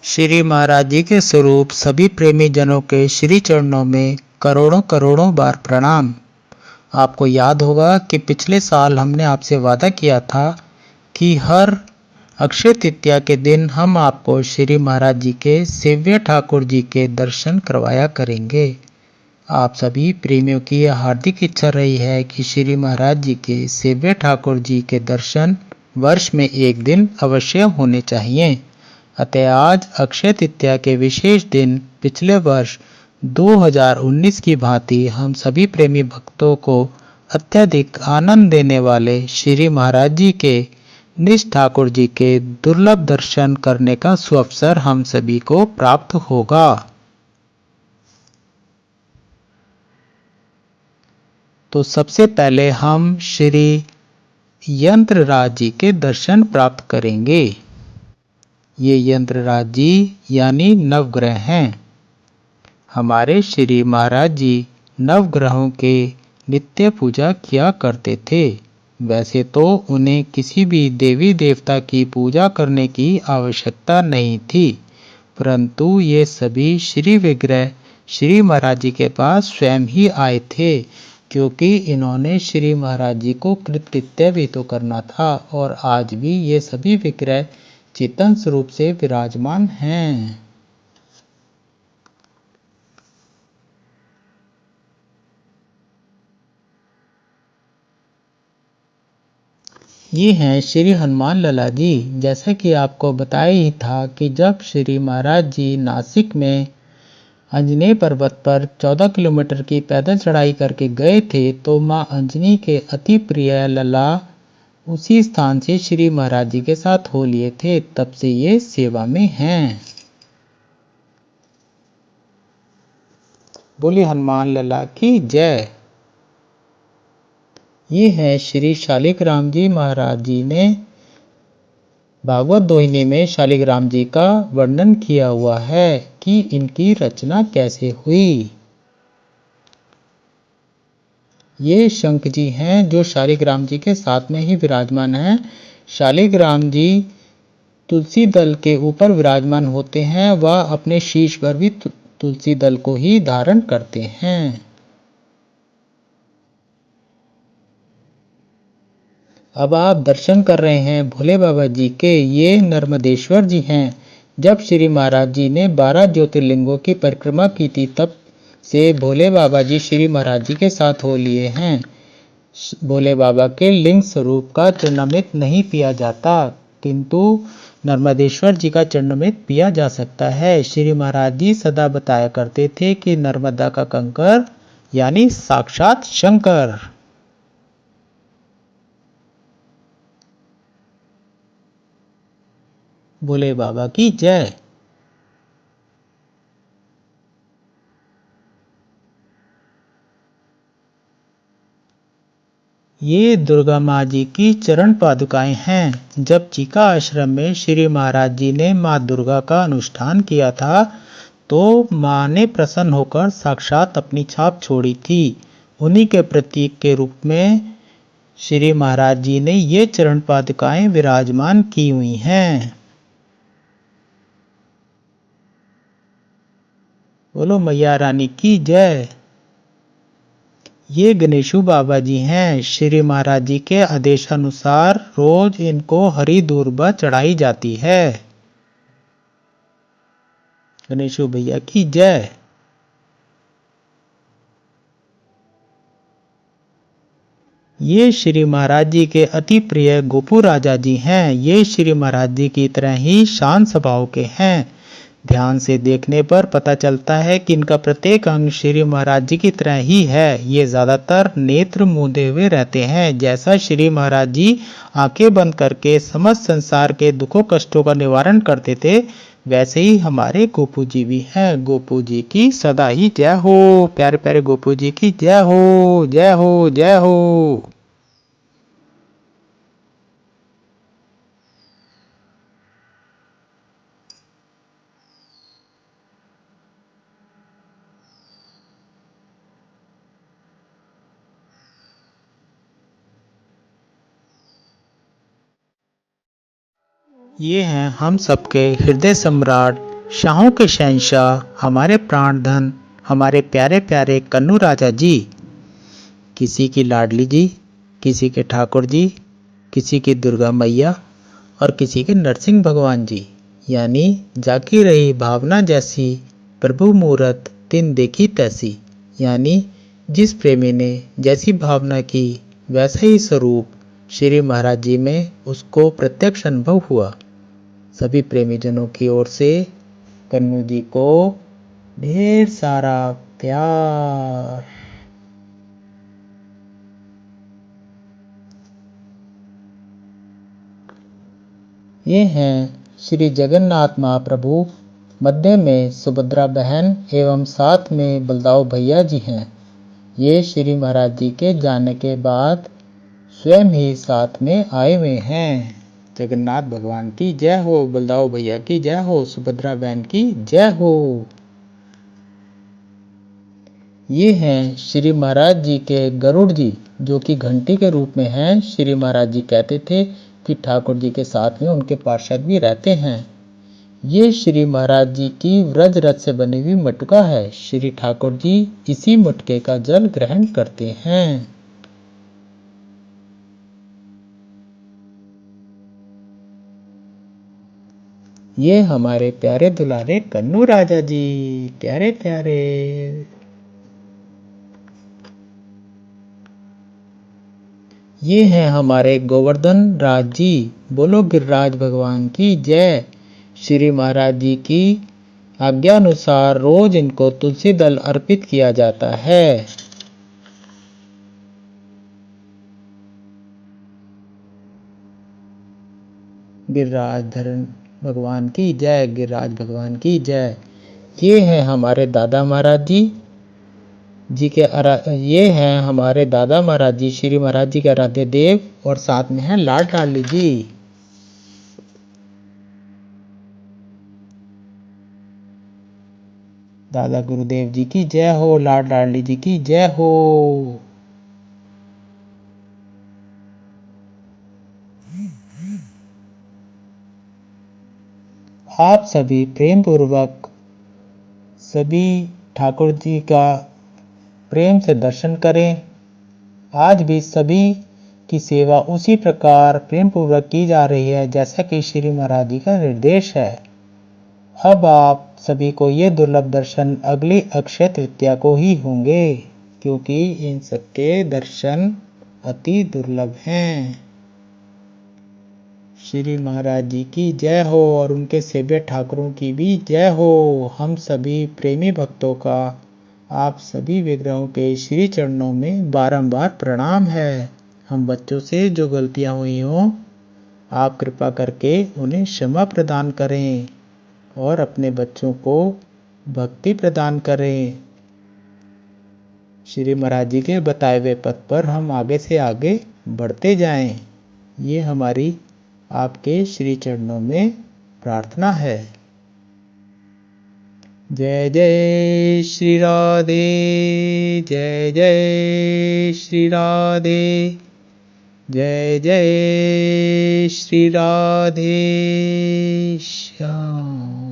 श्री महाराज जी के स्वरूप सभी प्रेमी जनों के श्री चरणों में करोड़ों करोड़ों बार प्रणाम। आपको याद होगा कि पिछले साल हमने आपसे वादा किया था कि हर अक्षय तृतीया के दिन हम आपको श्री महाराज जी के सेव्य ठाकुर जी के दर्शन करवाया करेंगे। आप सभी प्रेमियों की यह हार्दिक इच्छा रही है कि श्री महाराज जी के सेव्य ठाकुर जी के दर्शन वर्ष में एक दिन अवश्य होने चाहिए। अतः आज अक्षय तृतीया के विशेष दिन पिछले वर्ष 2019 की भांति हम सभी प्रेमी भक्तों को अत्यधिक आनंद देने वाले श्री महाराज जी के निज ठाकुर जी के दुर्लभ दर्शन करने का सुअवसर हम सभी को प्राप्त होगा। तो सबसे पहले हम श्री यंत्रराज जी के दर्शन प्राप्त करेंगे। ये यंत्रराज जी यानी नवग्रह हैं। हमारे श्री महाराज जी नवग्रहों के नित्य पूजा किया करते थे। वैसे तो उन्हें किसी भी देवी देवता की पूजा करने की आवश्यकता नहीं थी, परंतु ये सभी श्री विग्रह श्री महाराज जी के पास स्वयं ही आए थे, क्योंकि इन्होंने श्री महाराज जी को कृतकृत्य भी तो करना था। और आज भी ये सभी विग्रह चेतन स्वरूप से विराजमान हैं। ये हैं श्री हनुमान लला जी। जैसा कि आपको बताया ही था कि जब श्री महाराज जी नासिक में अंजनी पर्वत पर 14 किलोमीटर की पैदल चढ़ाई करके गए थे, तो माँ अंजनी के अति प्रिय लला उसी स्थान से श्री महाराज जी के साथ हो लिए थे। तब से ये सेवा में हैं। बोले हनुमान लला की जय। ये है श्री शालिग्राम जी महाराज जी ने भागवत दोहिनी में शालिग्राम जी का वर्णन किया हुआ है कि इनकी रचना कैसे हुई। ये शंख जी हैं जो शालिग्राम जी के साथ में ही विराजमान हैं। शालिग्राम जी तुलसी दल के ऊपर विराजमान होते हैं। वह अपने शीश पर भी तुलसी दल को ही धारण करते हैं। अब आप दर्शन कर रहे हैं भोले बाबा जी के। ये नर्मदेश्वर जी हैं। जब श्री महाराज जी ने 12 ज्योतिर्लिंगों की परिक्रमा की थी, तब से भोले बाबा जी श्री महाराज जी के साथ हो लिए हैं। भोले बाबा के लिंग स्वरूप का चरणामृत नहीं पिया जाता, किंतु नर्मदेश्वर जी का चरणामृत पिया जा सकता है। श्री महाराज जी सदा बताया करते थे कि नर्मदा का कंकर यानी साक्षात शंकर। भोले बाबा की जय। ये दुर्गा माँ जी की चरण पादुकाएं हैं। जब चीका आश्रम में श्री महाराज जी ने माँ दुर्गा का अनुष्ठान किया था, तो माँ ने प्रसन्न होकर साक्षात अपनी छाप छोड़ी थी। उन्हीं के प्रतीक के रूप में श्री महाराज जी ने ये चरण पादुकाएं विराजमान की हुई हैं। बोलो मैया रानी की जय। ये गणेशु बाबा जी हैं। श्री महाराज जी के आदेशानुसार रोज इनको हरी दूर्बा चढ़ाई जाती है। गणेशु भैया की जय। ये श्री महाराज जी के अति प्रिय गोपू राजा जी हैं। ये श्री महाराज जी की तरह ही शांत स्वभाव के हैं। ध्यान से देखने पर पता चलता है कि इनका प्रत्येक अंग श्री महाराज जी की तरह ही है। ये ज्यादातर नेत्र मूंदे हुए रहते हैं। जैसा श्री महाराज जी आंखें बंद करके समस्त संसार के दुखों कष्टों का निवारण करते थे, वैसे ही हमारे गोपू जी भी हैं। गोपू जी की सदा ही जय हो। प्यारे प्यारे गोपू जी की जय हो, जय हो, जय हो। ये हैं हम सबके हृदय सम्राट शाहों के शहंशाह, हमारे प्राणधन, हमारे प्यारे प्यारे कन्नू राजा जी, किसी की लाडली जी, किसी के ठाकुर जी, किसी की दुर्गा मैया और किसी के नरसिंह भगवान जी, यानी जाकी रही भावना जैसी प्रभु मूरत तिन देखी तैसी, यानी जिस प्रेमी ने जैसी भावना की वैसा ही स्वरूप श्री महाराज जी में उसको प्रत्यक्ष अनुभव हुआ। सभी प्रेमी जनों की ओर से कन्नू जी को ढेर सारा प्यार। ये हैं श्री जगन्नाथ महाप्रभु, मध्य में सुभद्रा बहन एवं साथ में बलदाऊ भैया जी हैं। ये श्री महाराज जी के जाने के बाद स्वयं ही साथ में आए हुए हैं। जगन्नाथ भगवान की जय हो, बलदाऊ भैया की जय हो, सुभद्रा बहन की जय हो। ये हैं श्री महाराज जी के गरुड़ जी, जो कि घंटी के रूप में हैं। श्री महाराज जी कहते थे कि ठाकुर जी के साथ में उनके पार्षद भी रहते हैं। ये श्री महाराज जी की व्रज रथ से बनी हुई मटका है। श्री ठाकुर जी इसी मटके का जल ग्रहण करते हैं। ये हमारे प्यारे दुलारे कन्नू राजा जी, प्यारे प्यारे। ये हैं हमारे गोवर्धन राज जी, बोलो गिरिराज भगवान की जय। श्री महाराज जी की आज्ञा अनुसार रोज इनको तुलसी दल अर्पित किया जाता है। गिरिराज धरण भगवान की जय, गिरिराज भगवान की जय। ये हैं हमारे दादा महाराज जी ये हैं हमारे दादा महाराज जी, श्री महाराज जी के आराध्य देव, और साथ में हैं लाड लाडली जी। दादा गुरुदेव जी की जय हो, लाड लाडली जी की जय हो। आप सभी प्रेम पूर्वक सभी ठाकुर जी का प्रेम से दर्शन करें। आज भी सभी की सेवा उसी प्रकार प्रेम पूर्वक की जा रही है जैसा कि श्री महाराज जी का निर्देश है। अब आप सभी को ये दुर्लभ दर्शन अगली अक्षय तृतीया को ही होंगे, क्योंकि इन सबके दर्शन अति दुर्लभ हैं। श्री महाराज जी की जय हो और उनके सेव्य ठाकुरों की भी जय हो। हम सभी प्रेमी भक्तों का आप सभी विग्रहों के श्री चरणों में बारंबार प्रणाम है। हम बच्चों से जो गलतियां हुई हों, आप कृपा करके उन्हें क्षमा प्रदान करें और अपने बच्चों को भक्ति प्रदान करें। श्री महाराज जी के बताए हुए पथ पर हम आगे से आगे बढ़ते जाएं। ये हमारी आपके श्री चरणों में प्रार्थना है। जय जय श्री राधे, जय जय श्री राधे, जय जय श्री राधे श्याम।